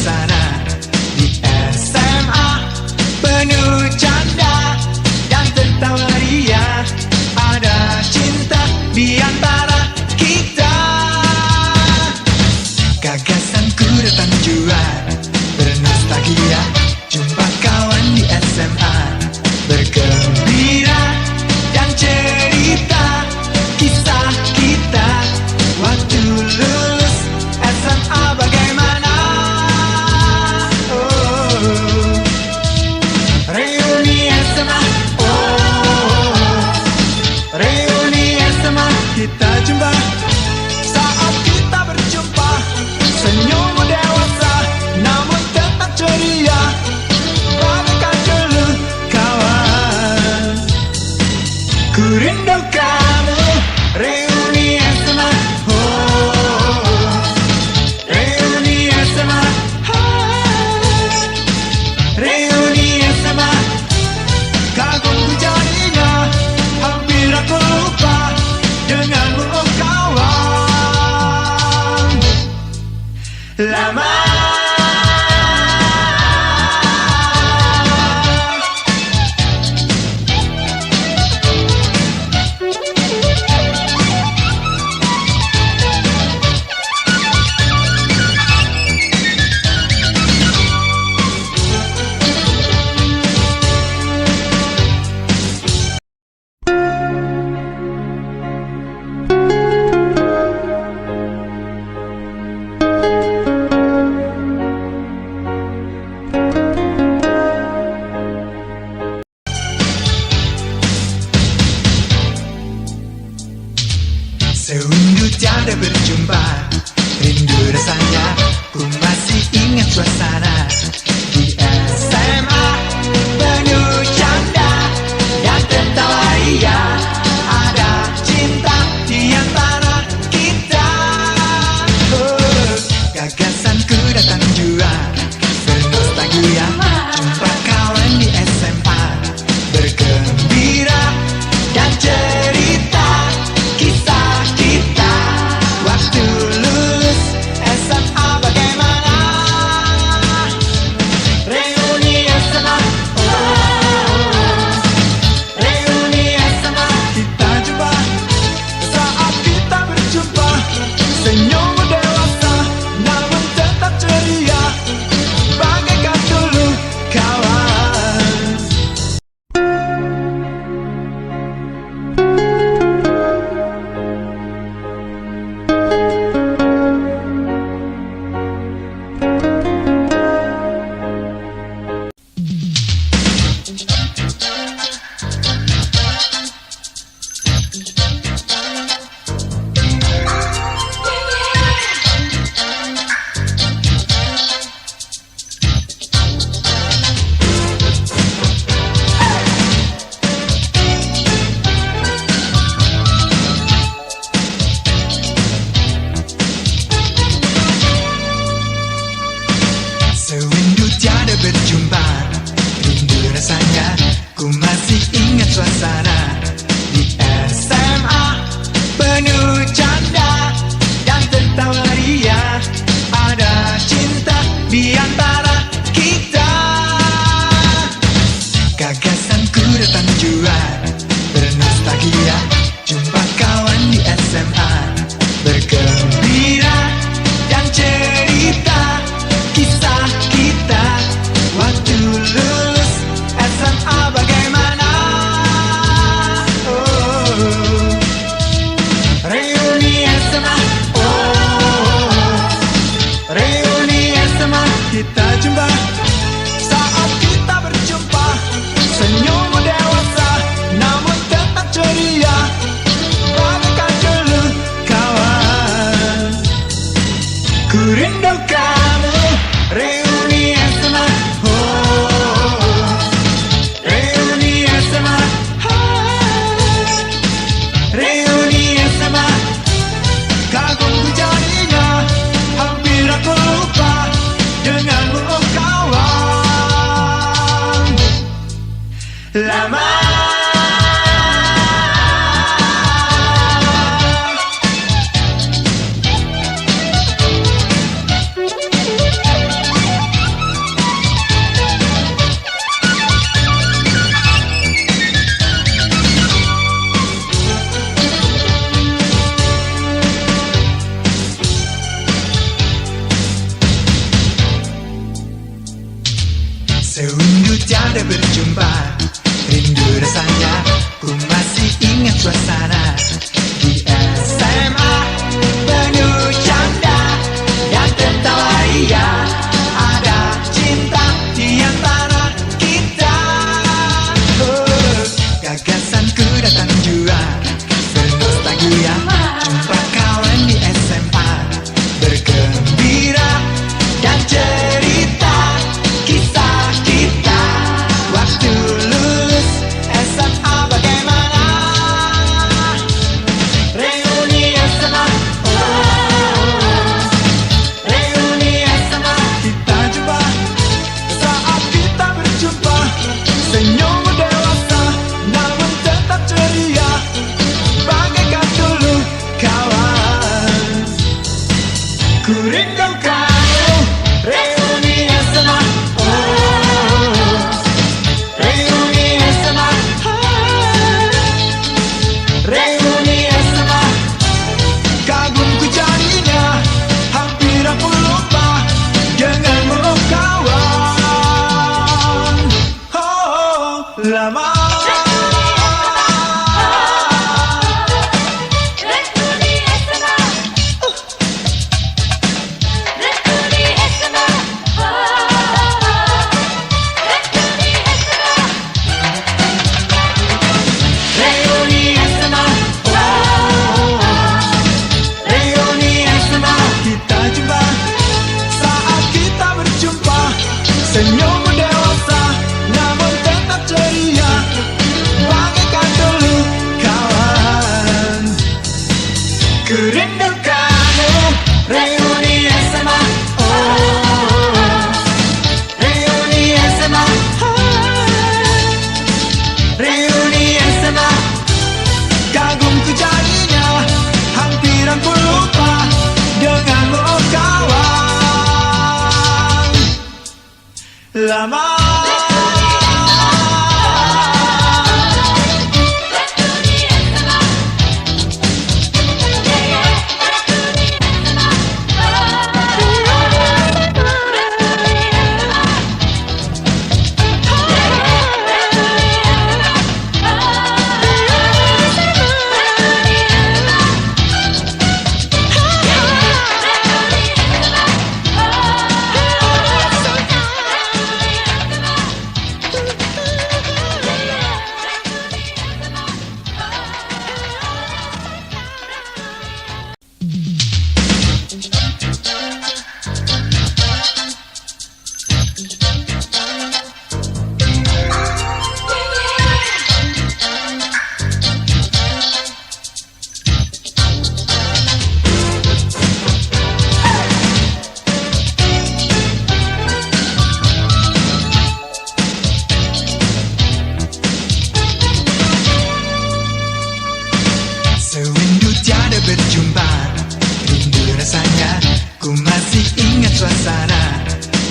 suasana di SMA, penuh canda dan tertawa ria. Ada cinta di antara kita. Gagasanku datang jua, bernostalgia, jumpa kawan di SMA, bergembira dan cerita kisah kita waktu lulus SMA bagaimana. Oh, reuni SMA, oh, reuni SMA, kita jumpa. Saat kita berjumpa, senyum dewasa namun tetap ceria, bagaikan dulu kawan. Ku rindu kamu, reuni SMA, oh, reuni SMA, reuni SMA. Kagum ku jadinya, hampir aku lupa denganmu oh kawan. Lama sewindu tiada berjumpa, rindu rasanya, ku masih ingat suasana di SMA, penuh canda dan tertawa ria. Ada cinta di antara kita. Oh, gagasanku datang jua, bernostalgia, jumpa kawan di SMA, bergembira dan cerita kisah kita waktu lulus SMA bagaimana. Reuni SMA, oh, reuni SMA, kita jumpa. Saat kita berjumpa, senyum dewasa namun tetap ceria, bagaikan dulu kawan. Sewindu tiada berjumpa, rindu rasanya, ku masih ingat suasana di SMA, penuh canda dan tertawa ria. Ada cinta di antara kita. Gagasanku datang jua, bernostalgia, jumpa kawan di SMA, bergembira dan cerita kisah kita waktu lulus SMA bagaimana. Oh, reuni SMA, oh, reuni SMA, kita jumpa. Saat kita berjumpa, senyum dewasa namun tetap ceria, bagaikan dulu kawan. Ku rindu kamu, reuni SMA, oh, reuni SMA, reuni SMA. Kagum ku jadinya, hampir aku lupa denganmu oh kawan. Sewindu tiada berjumpa, rindu rasanya, ku masih ingat suasana di SMA. Penuh canda dan tertawa ria, ada cinta di antara kita. Gagasanku datang jua, bernostalgia, jumpa kawan di SMA, bergembira dan cerita kisah kita waktu lulus SMA bagaimana. Reuni SMA, reuni SMA, kita jumpa saat kita berjumpa. Senyum dewasa namun tetap ceria, bagaikan dulu kawan. Ku rindukanmu, reuni SMA. Reuni SMA, reuni SMA, kagumku jadinya, hampir aku lupa denganmu oh kawan. Oh, lama. Senyum dewasa namun tetap ceria, bagaikan dulu kawan. Ku rindukanmu, reuni SMA. Reuni SMA, reuni SMA, kagumku jadinya, hampir aku lupa denganmu oh kawan. Lama. Sewindu tiada berjumpa, rindu rasanya, ku masih ingat suasana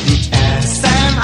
di SMA.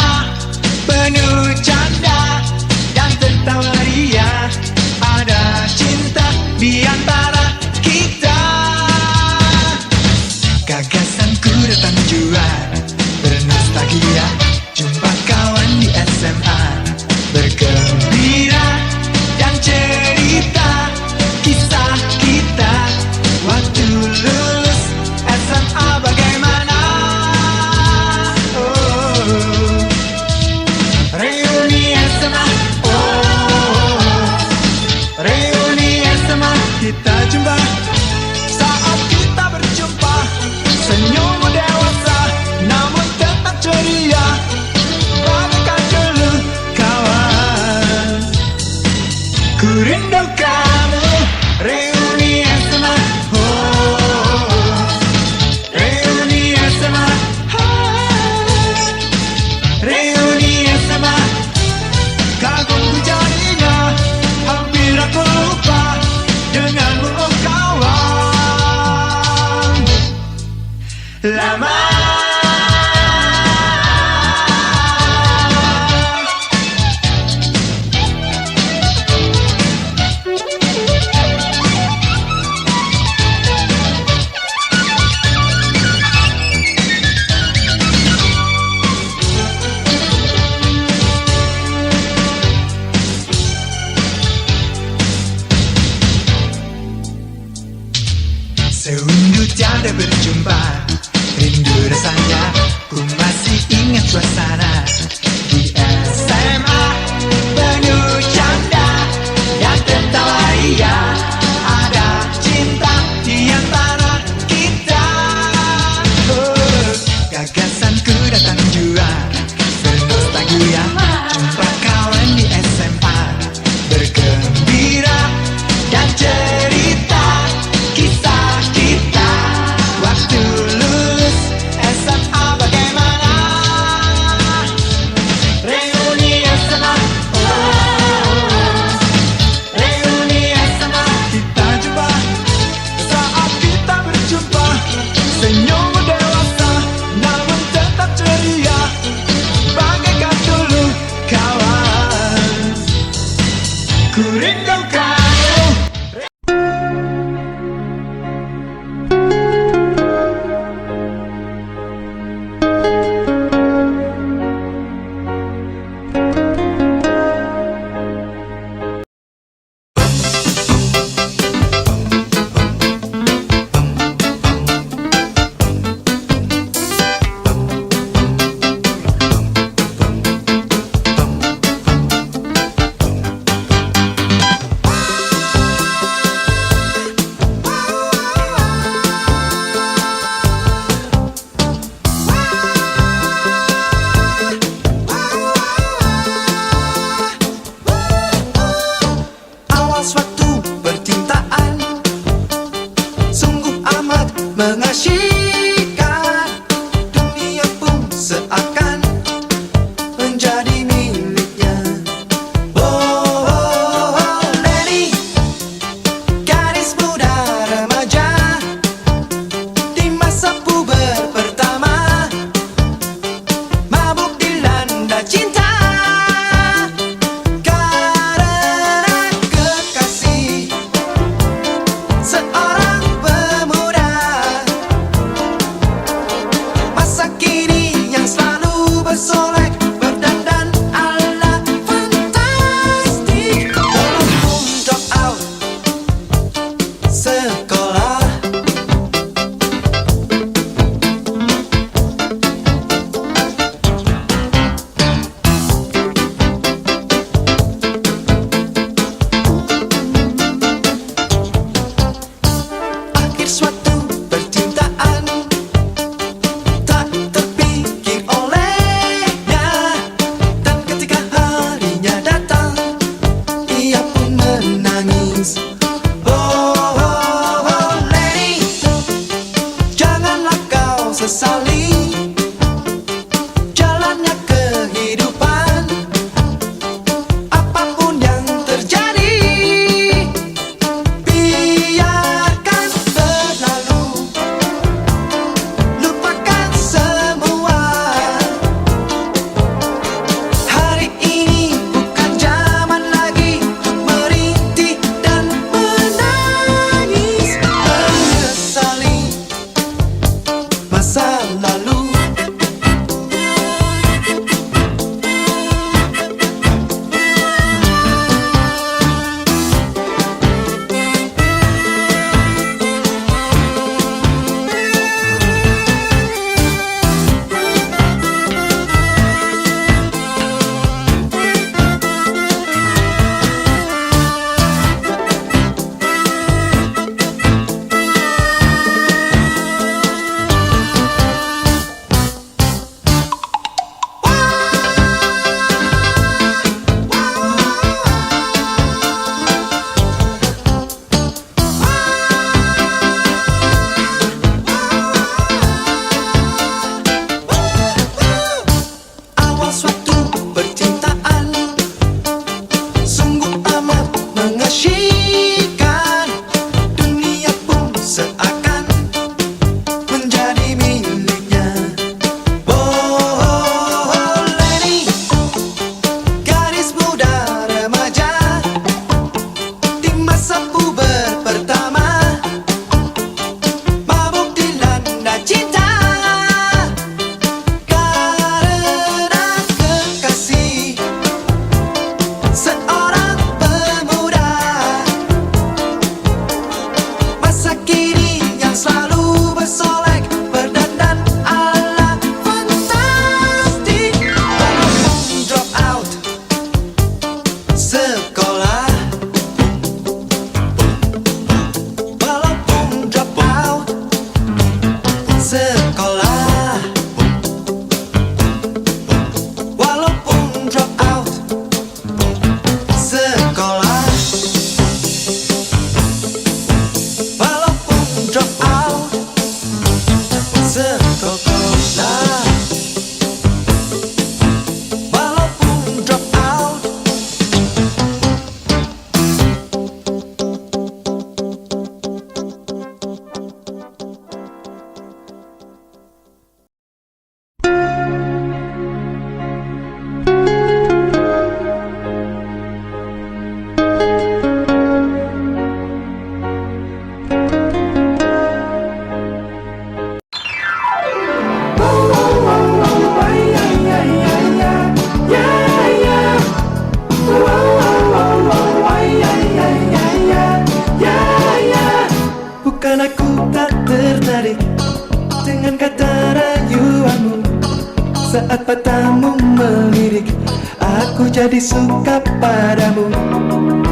matamu melirik, aku jadi suka padamu.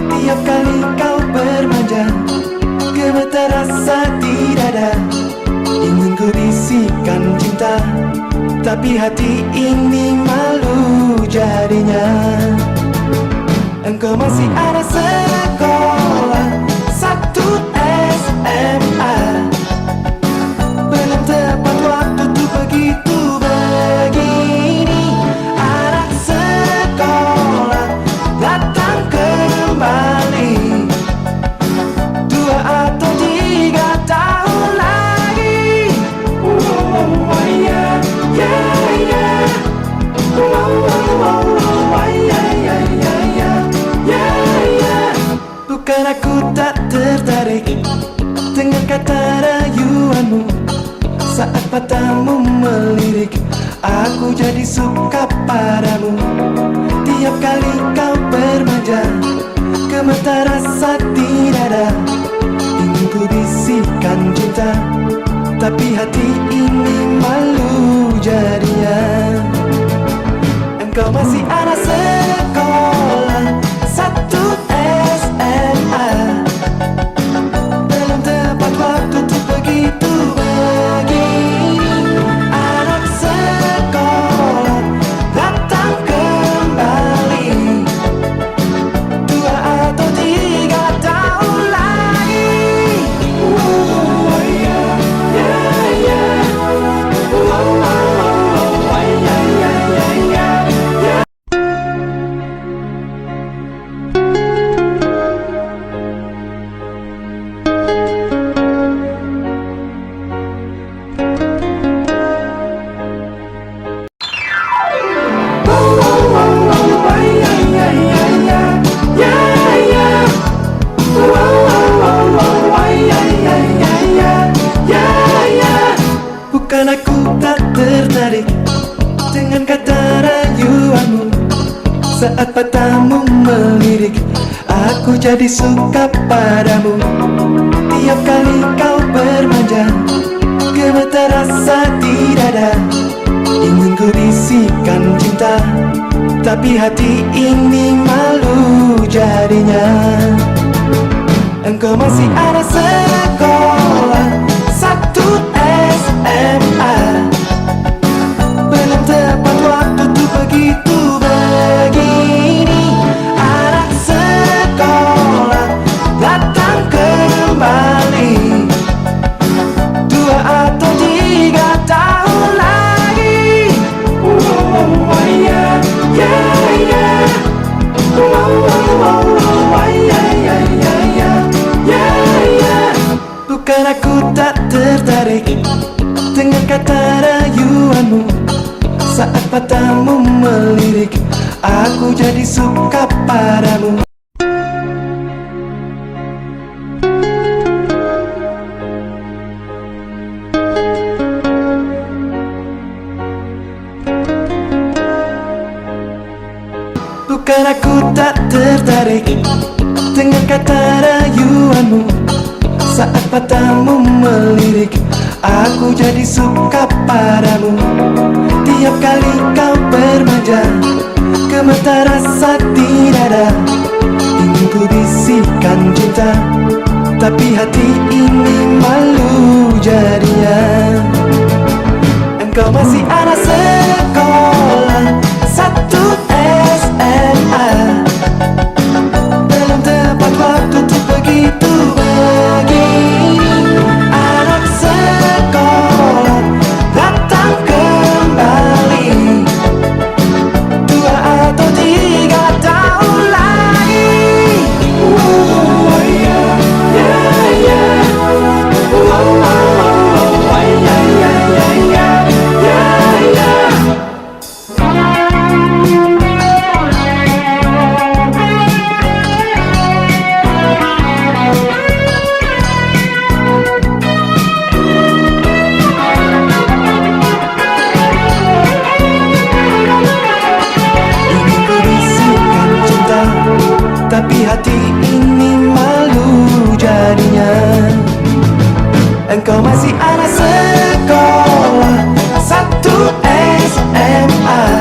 Tiap kali kau bermanja, gemetar rasa di dada. Ingin ku bisikan cinta, tapi hati ini malu jadinya. Engkau masih ada sekolah, satu SMA. Belum tepat waktu tuh begitu begini. Anak sekolah datang kembali 2 atau 3 tahun lagi. Yeah, yeah, yeah. Bukan aku tak tertarik dengan kata rayuanmu. Saat matamu melirik, aku jadi suka padamu. Tiap kali kau bermanja, gemetar rasa di dada. Ingin ku bisikan cinta, tapi hati ini malu jadinya. Engkau masih anak sekolah, satu SMA. Belum tepat waktu tuh begitu begini. Anak sekolah datang kembali 2 atau 3 tahun lagi. Yeah, yeah, yeah. Bukan aku tak tertarik dengan kata rayuanmu. Saat matamu melirik, aku jadi suka padamu. Tiap kali kau bermanja, gemetar rasa di dada. Ingin ku bisikan cinta, tapi hati ini malu jadinya. Engkau masih ada sekolah, satu SMA. Belum tepat waktu tuh begitu begini. Anak sekolah datang kembali 2 atau 3 tahun lagi. Yeah, yeah, yeah. Bukan aku tak tertarik dengan kata rayuanmu. Saat matamu melirik, aku jadi suka padamu. Bukan aku tak tertarik dengan kata rayuanmu. Saat matamu melirik, aku jadi suka padamu. Tiap kali kau bermanja, gemetar rasa di dada. Ingin ku bisikan cinta, tapi hati ini malu jadinya. Engkau masih anak sekolah, satu SMA. Belum tepat waktu tuh begitu begini. Anak sekolah datang kembali 2 atau 3 tahun lagi. Yeah, yeah, yeah. Tapi hati ini malu jadinya. Engkau masih anak sekolah, satu SMA.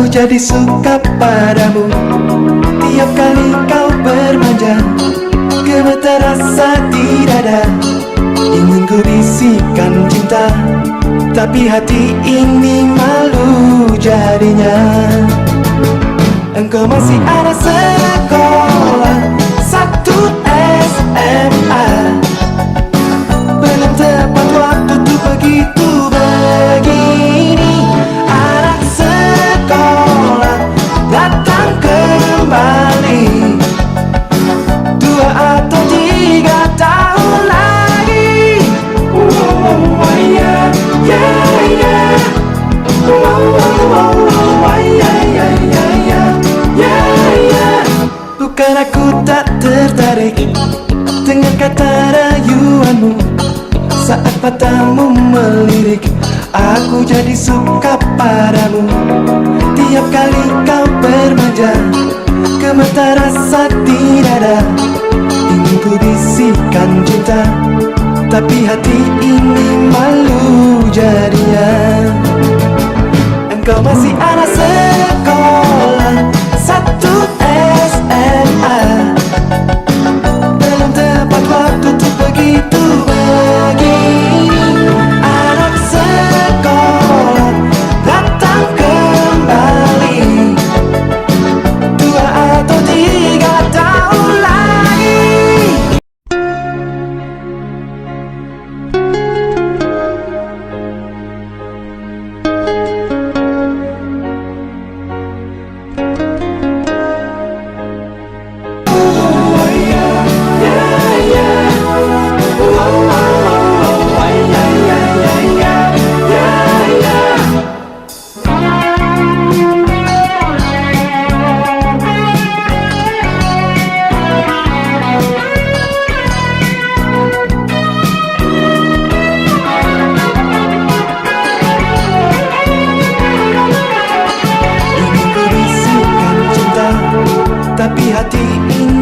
Aku jadi suka padamu tiap kali kau bermanja. Gemetar rasa di dada, ingin ku bisikan cinta, tapi hati ini malu jadinya. Engkau masih anak sekolah satu SMA, belum tepat waktu tuh begitu begini. Anak sekolah datang kembali 2 atau 3 tahun lagi. Yeah, yeah, yeah. Bukan aku tak tertarik dengan kata rayuanmu, saat matamu melirik aku jadi suka padamu. Tiap kali kau bermanja, gemetar rasa di dada, ingin ku bisikan cinta, tapi hati ini malu jadinya. Engkau masih anak sekolah satu SMA, belum tepat waktu tuh begitu begini. Anak sekolah datang kembali 2 atau 3 tahun lagi. Tapi hati ini